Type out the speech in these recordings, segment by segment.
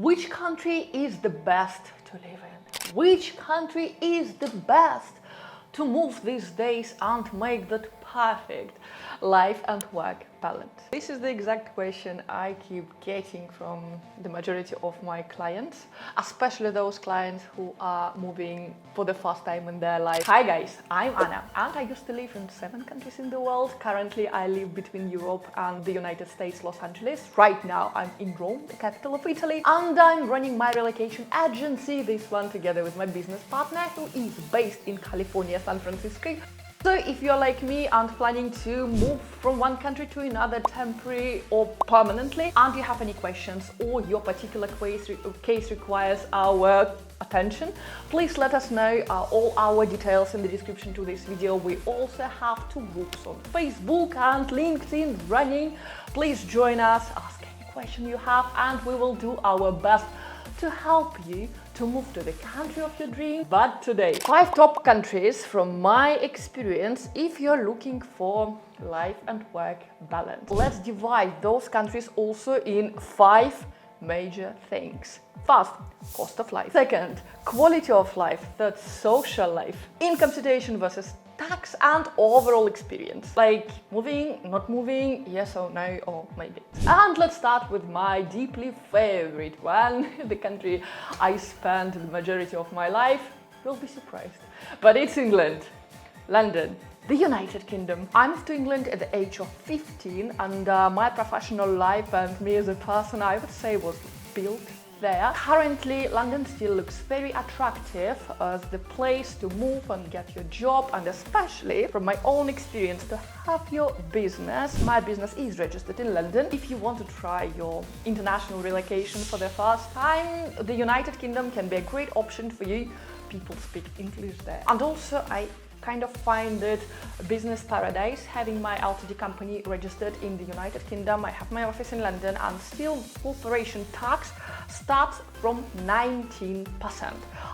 Which country is the best to live in? Which country is the best to move these days and make that perfect life and work balance? This is the exact question I keep getting from the majority of my clients, especially those clients who are moving for the first time in their life. Hi guys, I'm Anna and I used to live in 7 countries in the world. Currently I live between Europe and the United States, Los Angeles. Right now I'm in Rome, the capital of Italy, and I'm running my relocation agency, this one together with my business partner who is based in California, San Francisco. So if you're like me and planning to move from one country to another temporary or permanently, and you have any questions or your particular case requires our attention, please let us know. All our details in the description to this video. We also have 2 groups on Facebook and LinkedIn running. Please join us, ask any question you have, and we will do our best to help you to move to the country of your dream. But today, 5 top countries from my experience if you're looking for life and work balance. Let's divide those countries also in 5 major things. First, cost of life. Second, quality of life. Third, social life. Income situation versus tax and overall experience. Like moving, not moving, yes or no, or maybe. And let's start with my deeply favorite one, the country I spent the majority of my life. You'll be surprised. But it's England, London, the United Kingdom. I moved to England at the age of 15 and my professional life and me as a person, I would say, was built there. Currently, London still looks very attractive as the place to move and get your job, and especially from my own experience to have your business. My business is registered in London. If you want to try your international relocation for the first time, the United Kingdom can be a great option for you. People speak English there. And also I kind of find it a business paradise having my Ltd company registered in the United Kingdom. I have my office in London and still corporation tax starts from 19%.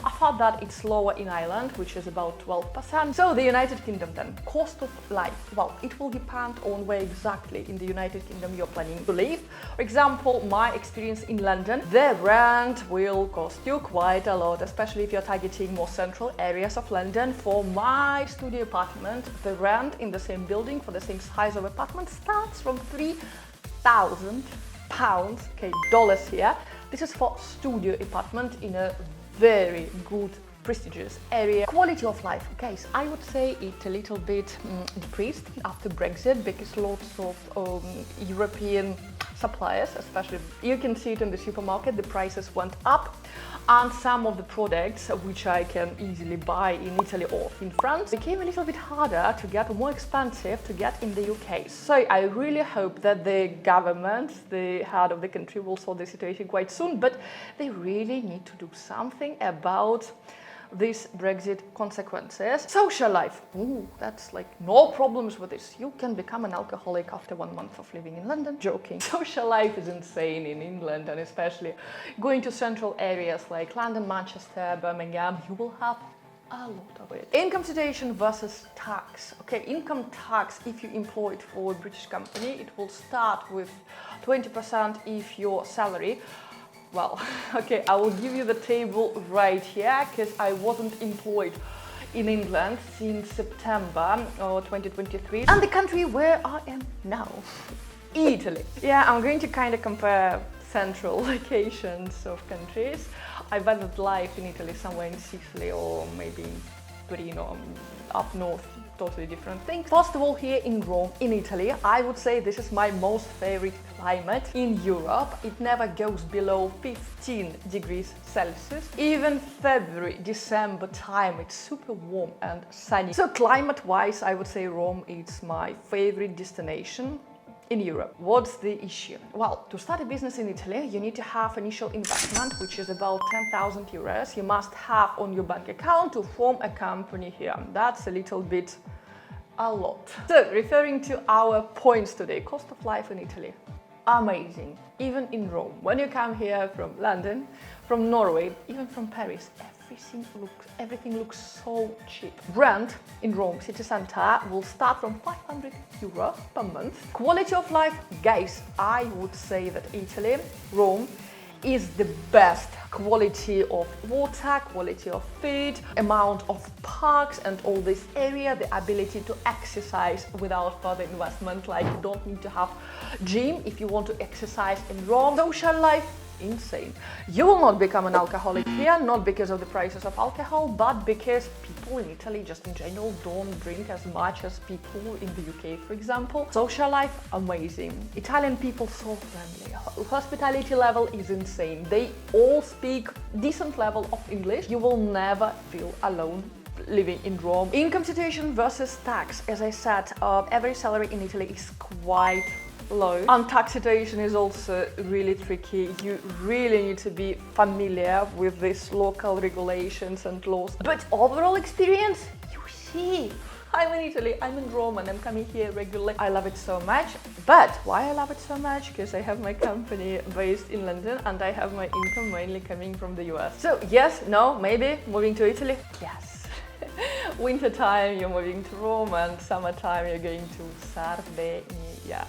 I thought that it's lower in Ireland, which is about 12%. So the United Kingdom then, cost of life. Well, it will depend on where exactly in the United Kingdom you're planning to live. For example, my experience in London, the rent will cost you quite a lot, especially if you're targeting more central areas of London. For my studio apartment, the rent in the same building for the same size of apartment starts from £3,000, okay, dollars here. This is for studio apartment in a very good, prestigious area. Quality of life, okay, so I would say it's a little bit decreased after Brexit because lots of European suppliers, especially you can see it in the supermarket, the prices went up, and some of the products which I can easily buy in Italy or in France became a little bit harder to get, more expensive to get in the UK. So I really hope that the government, the head of the country, will solve the situation quite soon, but they really need to do something about these Brexit consequences. Social life, ooh, that's like no problems with this. You can become an alcoholic after 1 month of living in London. Joking. Social life is insane in England, and especially going to central areas like London, Manchester, Birmingham, you will have a lot of it. Income situation versus tax. Okay, income tax, if you employed for a British company, it will start with 20% if your salary. Well, okay, I will give you the table right here because I wasn't employed in England since September 2023. And the country where I am now, Italy. Yeah, I'm going to kind of compare central locations of countries. I valid life in Italy, somewhere in Sicily or maybe in Torino, up north. Totally different things. First of all, here in Rome, in Italy, I would say this is my most favorite climate in Europe. It never goes below 15 degrees Celsius. Even February, December time, it's super warm and sunny. So climate-wise, I would say Rome is my favorite destination in Europe. What's the issue? Well, to start a business in Italy, you need to have initial investment, which is about 10,000 euros. You must have on your bank account to form a company here. That's a little bit a lot. So, referring to our points today, cost of life in Italy, amazing. Even in Rome, when you come here from London, from Norway, even from Paris, everything looks so cheap. Rent in Rome city center will start from €500 per month. Quality of life, guys, I would say that Italy, Rome, is the best quality of water, quality of food, amount of parks and all this area, the ability to exercise without further investment, like you don't need to have gym if you want to exercise in Rome. Social life, insane. You will not become an alcoholic here, not because of the prices of alcohol, but because people in Italy just in general don't drink as much as people in the UK, for example. Social life, amazing. Italian people so friendly. Hospitality level is insane. They all speak decent level of English. You will never feel alone living in Rome. Income situation versus tax. As I said, average salary in Italy is quite low, and tax situation is also really tricky. You really need to be familiar with these local regulations and laws. But overall experience, you see, I'm in Italy, I'm in Rome, and I'm coming here regularly. I love it so much. But why I love it so much? Because I have my company based in London and I have my income mainly coming from the US. So yes, no, maybe moving to Italy? Yes. Winter time you're moving to Rome, and summertime you're going to Sardinia.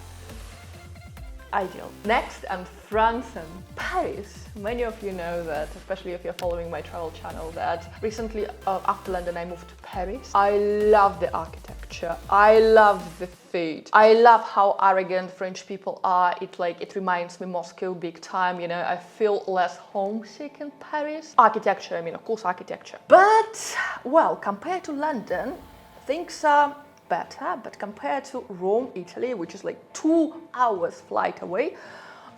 Ideal. Next, and France and Paris. Many of you know that, especially if you're following my travel channel, that recently after London I moved to Paris. I love the architecture, I love the food, I love how arrogant French people are. It reminds me Moscow big time, you know. I feel less homesick in Paris. Architecture, I mean, of course architecture. But, well, compared to London, things are better, but compared to Rome, Italy, which is like 2 hours flight away,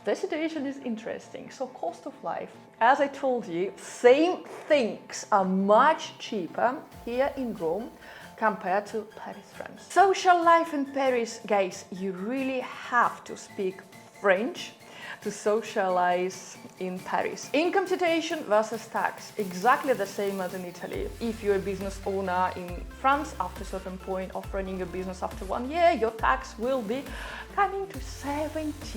the situation is interesting. So cost of life, as I told you, same things are much cheaper here in Rome compared to Paris, France. Social life in Paris, guys, you really have to speak French to socialize in Paris. Income situation versus tax, exactly the same as in Italy. If you're a business owner in France, after a certain point of running your business after 1 year, your tax will be coming to 70%.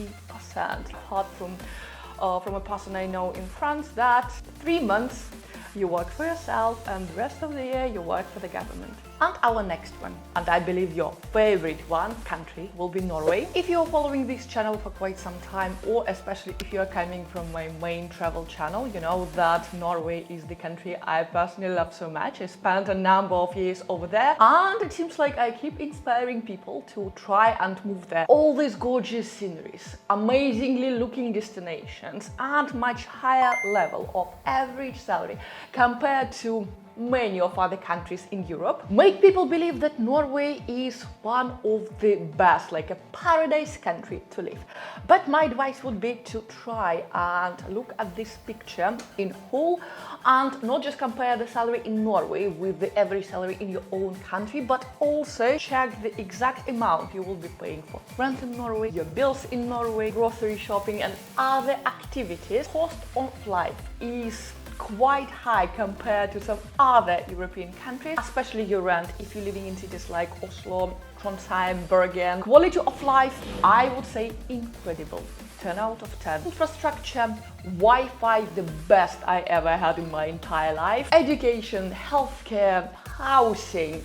Apart from a person I know in France, that 3 months you work for yourself and the rest of the year you work for the government. And our next one, and I believe your favorite country will be Norway. If you're following this channel for quite some time, or especially if you're coming from my main travel channel, you know that Norway is the country I personally love so much. I spent a number of years over there, and it seems like I keep inspiring people to try and move there. All these gorgeous sceneries, amazingly looking destinations, and much higher level of average salary compared to many of other countries in Europe, make people believe that Norway is one of the best, like a paradise country to live. But my advice would be to try and look at this picture in whole, and not just compare the salary in Norway with the average salary in your own country, but also check the exact amount you will be paying for rent in Norway, your bills in Norway, grocery shopping and other activities. Cost of life is quite high compared to some other European countries, especially your rent if you're living in cities like Oslo, Trondheim, Bergen. Quality of life, I would say incredible. 10 out of 10. Infrastructure, Wi-Fi, the best I ever had in my entire life. Education, healthcare, housing,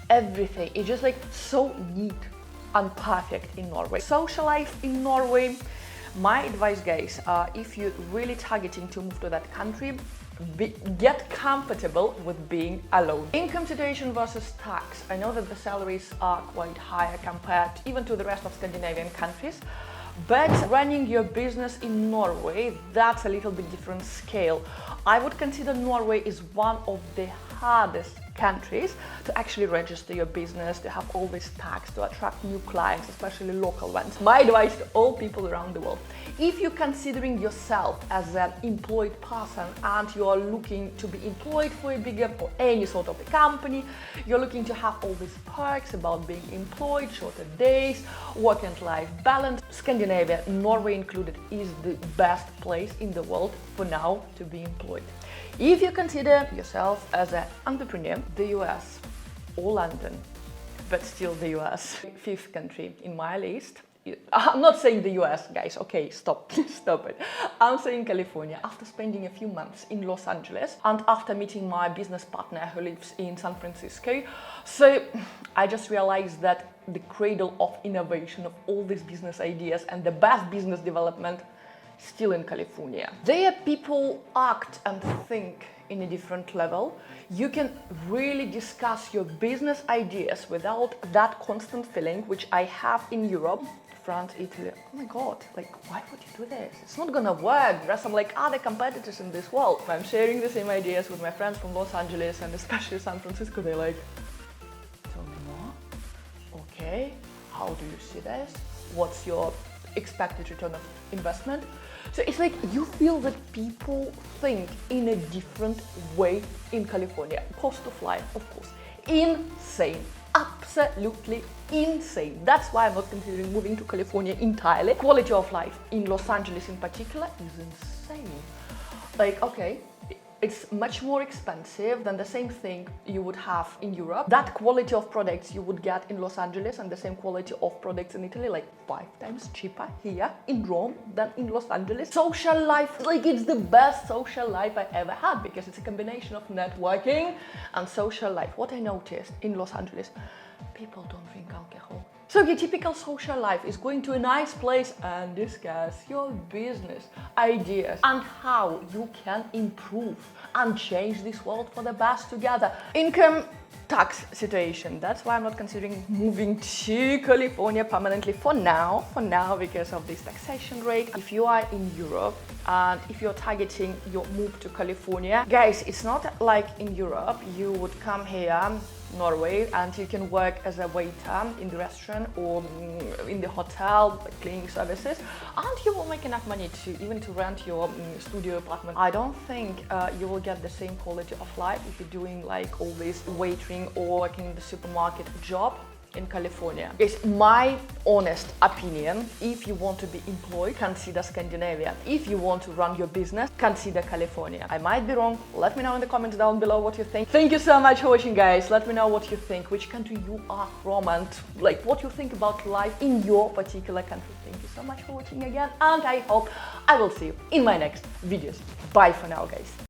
everything. It's just like so neat and perfect in Norway. Social life in Norway, my advice, guys, if you're really targeting to move to that country, get comfortable with being alone. Income situation versus tax. I know that the salaries are quite higher compared even to the rest of Scandinavian countries, but running your business in Norway, that's a little bit different scale. I would consider Norway is one of the hardest countries to actually register your business, to have all this tax, to attract new clients, especially local ones. My advice to all people around the world, if you're considering yourself as an employed person and you are looking to be employed for a bigger or any sort of a company, you're looking to have all these perks about being employed, shorter days, work and life balance, Scandinavia, Norway included, is the best place in the world for now to be employed. If you consider yourself as an entrepreneur, the US or London, but still the US, fifth country in my list. I'm not saying the US, guys, okay, stop it. I'm saying California. After spending a few months in Los Angeles and after meeting my business partner who lives in San Francisco, so I just realized that the cradle of innovation of all these business ideas and the best business development still in California. There people act and think in a different level. You can really discuss your business ideas without that constant feeling which I have in Europe. France, Italy, oh my god, like why would you do this? It's not gonna work. There are some like other competitors in this world. I'm sharing the same ideas with my friends from Los Angeles and especially San Francisco. They're like, tell me more. Okay, how do you see this? What's your expected return of investment? So it's like you feel that people think in a different way in California. Cost of life, of course, insane. Absolutely insane. That's why I'm not considering moving to California entirely. Quality of life in Los Angeles in particular is insane. Like, okay, it's much more expensive than the same thing you would have in Europe. That quality of products you would get in Los Angeles and the same quality of products in Italy, like 5 times cheaper here in Rome than in Los Angeles. Social life, like it's the best social life I ever had because it's a combination of networking and social life. What I noticed in Los Angeles, people don't drink alcohol. So your typical social life is going to a nice place and discuss your business ideas and how you can improve and change this world for the best together. Income tax situation. That's why I'm not considering moving to California permanently for now because of this taxation rate. If you are in Europe and if you're targeting your move to California, guys, it's not like in Europe you would come here, Norway, and you can work as a waiter in the restaurant or in the hotel, like cleaning services, and you will make enough money to even to rent your studio apartment. I don't think you will get the same quality of life if you're doing like all this waitering or working in the supermarket job in California. It's my honest opinion. If you want to be employed, consider Scandinavia. If you want to run your business, consider California. I might be wrong. Let me know in the comments down below what you think. Thank you so much for watching, guys. Let me know what you think, which country you are from, and like what you think about life in your particular country. Thank you so much for watching again, and I hope I will see you in my next videos. Bye for now, guys.